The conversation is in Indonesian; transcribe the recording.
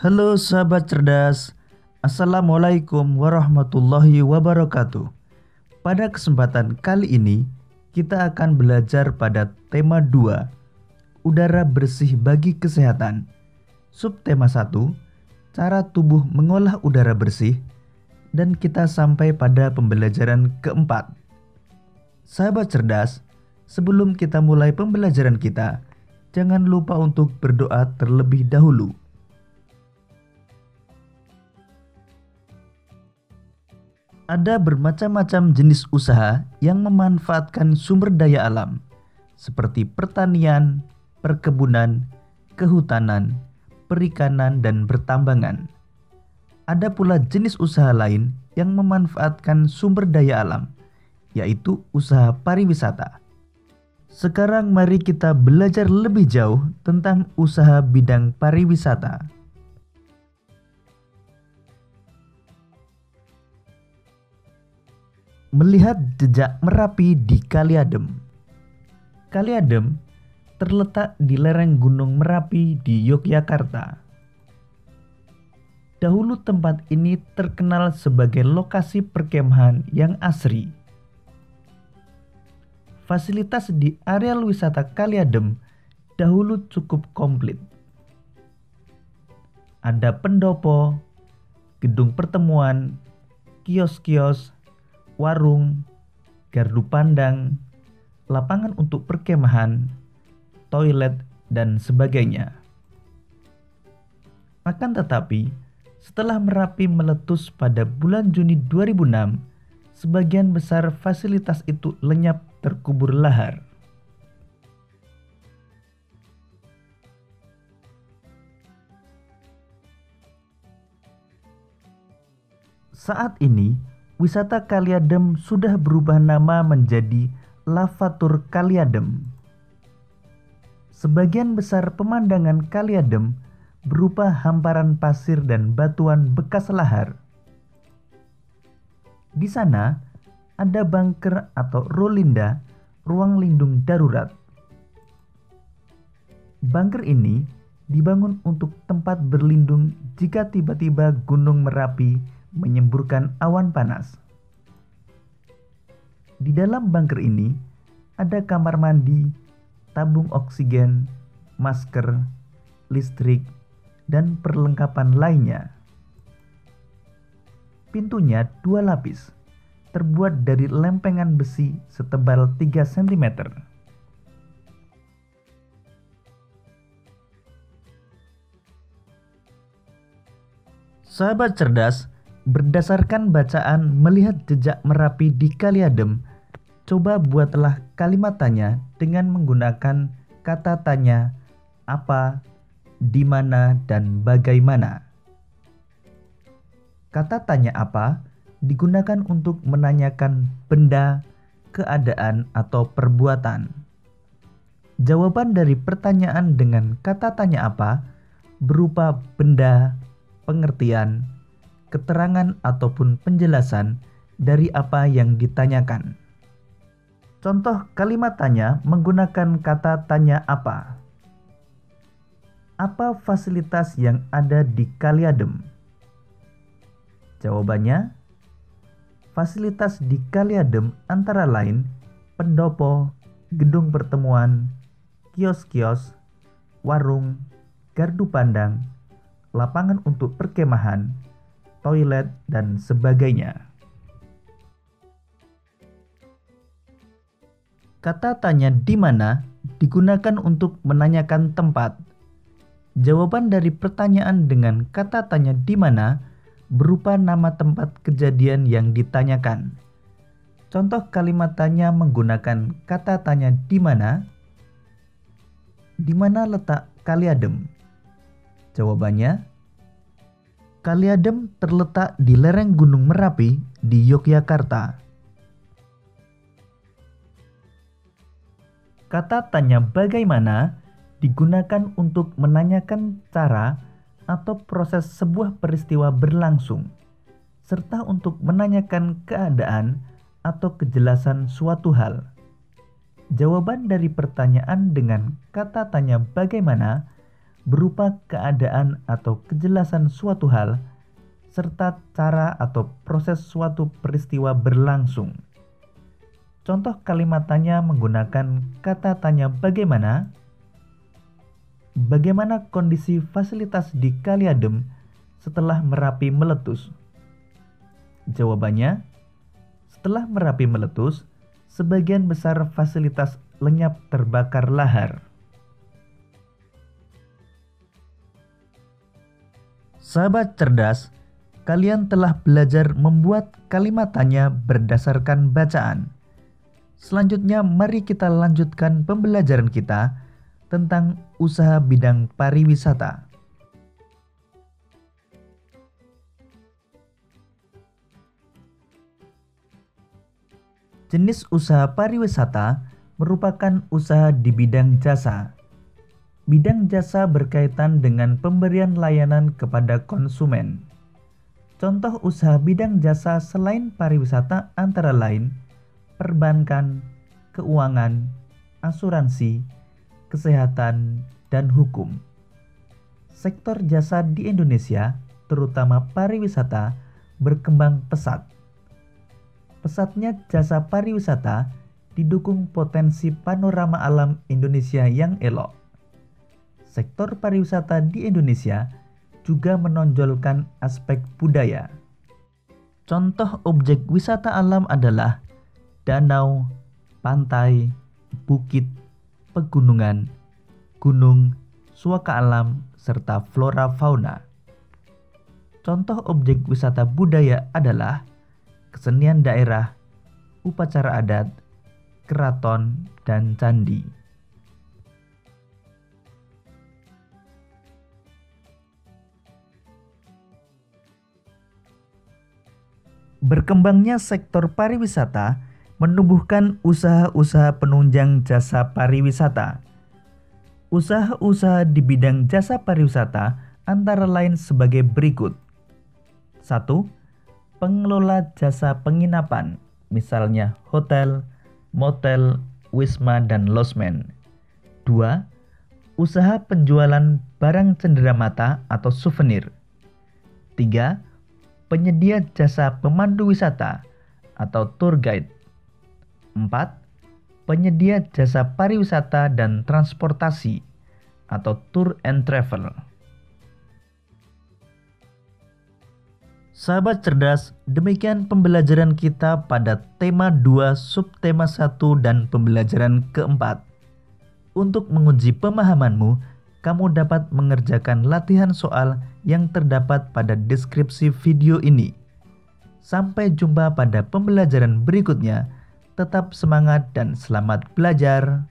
Halo sahabat cerdas, Assalamualaikum warahmatullahi wabarakatuh. Pada kesempatan kali ini, kita akan belajar pada tema 2, udara bersih bagi kesehatan. Subtema 1, cara tubuh mengolah udara bersih. Dan kita sampai pada pembelajaran keempat. Sahabat cerdas, sebelum kita mulai pembelajaran kita, jangan lupa untuk berdoa terlebih dahulu. Ada bermacam-macam jenis usaha yang memanfaatkan sumber daya alam, seperti pertanian, perkebunan, kehutanan, perikanan, dan pertambangan. Ada pula jenis usaha lain yang memanfaatkan sumber daya alam, yaitu usaha pariwisata. Sekarang mari kita belajar lebih jauh tentang usaha bidang pariwisata. Melihat jejak Merapi di Kali Adem. Kali Adem terletak di lereng Gunung Merapi di Yogyakarta. Dahulu tempat ini terkenal sebagai lokasi perkemahan yang asri. Fasilitas di areal wisata Kali Adem dahulu cukup komplit. Ada pendopo, gedung pertemuan, kios-kios, warung, gardu pandang, lapangan untuk perkemahan, toilet, dan sebagainya. Akan tetapi, setelah Merapi meletus pada bulan Juni 2006, sebagian besar fasilitas itu lenyap terkubur lahar. Saat ini, wisata Kali Adem sudah berubah nama menjadi Lavatur Kali Adem. Sebagian besar pemandangan Kali Adem berupa hamparan pasir dan batuan bekas lahar. Di sana ada bunker atau Rolinda, ruang lindung darurat. Bunker ini dibangun untuk tempat berlindung jika tiba-tiba Gunung Merapi menyemburkan awan panas. Di dalam bunker ini ada kamar mandi, tabung oksigen, masker, listrik, dan perlengkapan lainnya. Pintunya 2 lapis, terbuat dari lempengan besi setebal 3 cm. Sahabat cerdas, berdasarkan bacaan melihat jejak Merapi di Kali Adem, coba buatlah kalimat tanya dengan menggunakan kata tanya apa, di mana, dan bagaimana. Kata tanya apa digunakan untuk menanyakan benda, keadaan, atau perbuatan. Jawaban dari pertanyaan dengan kata tanya apa berupa benda, pengertian, keterangan ataupun penjelasan dari apa yang ditanyakan. Contoh kalimat tanya menggunakan kata tanya apa. Apa fasilitas yang ada di Kali Adem? Jawabannya, fasilitas di Kali Adem antara lain pendopo, gedung pertemuan, kios-kios, warung, gardu pandang, lapangan untuk perkemahan, toilet, dan sebagainya. Kata tanya di mana digunakan untuk menanyakan tempat. Jawaban dari pertanyaan dengan kata tanya di mana berupa nama tempat kejadian yang ditanyakan. Contoh kalimat tanya menggunakan kata tanya di mana. Di mana letak Kali Adem? Jawabannya, Kali Adem terletak di lereng Gunung Merapi di Yogyakarta. Kata tanya bagaimana digunakan untuk menanyakan cara atau proses sebuah peristiwa berlangsung, serta untuk menanyakan keadaan atau kejelasan suatu hal. Jawaban dari pertanyaan dengan kata tanya bagaimana berupa keadaan atau kejelasan suatu hal, serta cara atau proses suatu peristiwa berlangsung. Contoh kalimat tanya menggunakan kata tanya bagaimana. Bagaimana kondisi fasilitas di Kali Adem setelah Merapi meletus? Jawabannya, setelah Merapi meletus, sebagian besar fasilitas lenyap terbakar lahar. Sahabat cerdas, kalian telah belajar membuat kalimat tanya berdasarkan bacaan. Selanjutnya, mari kita lanjutkan pembelajaran kita tentang usaha bidang pariwisata. Jenis usaha pariwisata merupakan usaha di bidang jasa. Bidang jasa berkaitan dengan pemberian layanan kepada konsumen. Contoh usaha bidang jasa selain pariwisata antara lain perbankan, keuangan, asuransi, kesehatan, dan hukum. Sektor jasa di Indonesia, terutama pariwisata, berkembang pesat. Pesatnya jasa pariwisata didukung potensi panorama alam Indonesia yang elok. Sektor pariwisata di Indonesia juga menonjolkan aspek budaya. Contoh objek wisata alam adalah danau, pantai, bukit, pegunungan, gunung, suaka alam, serta flora fauna. Contoh objek wisata budaya adalah kesenian daerah, upacara adat, keraton, dan candi. Berkembangnya sektor pariwisata menumbuhkan usaha-usaha penunjang jasa pariwisata. Usaha-usaha di bidang jasa pariwisata antara lain sebagai berikut. 1. Pengelola jasa penginapan, misalnya hotel, motel, wisma, dan losmen. 2. Usaha penjualan barang cenderamata atau souvenir. 3. Penyedia jasa pemandu wisata atau tour guide. 4. Penyedia jasa pariwisata dan transportasi atau tour and travel. Sahabat cerdas, demikian pembelajaran kita pada tema 2, subtema 1, dan pembelajaran keempat. Untuk menguji pemahamanmu, kamu dapat mengerjakan latihan soal yang terdapat pada deskripsi video ini. Sampai jumpa pada pembelajaran berikutnya. Tetap semangat dan selamat belajar.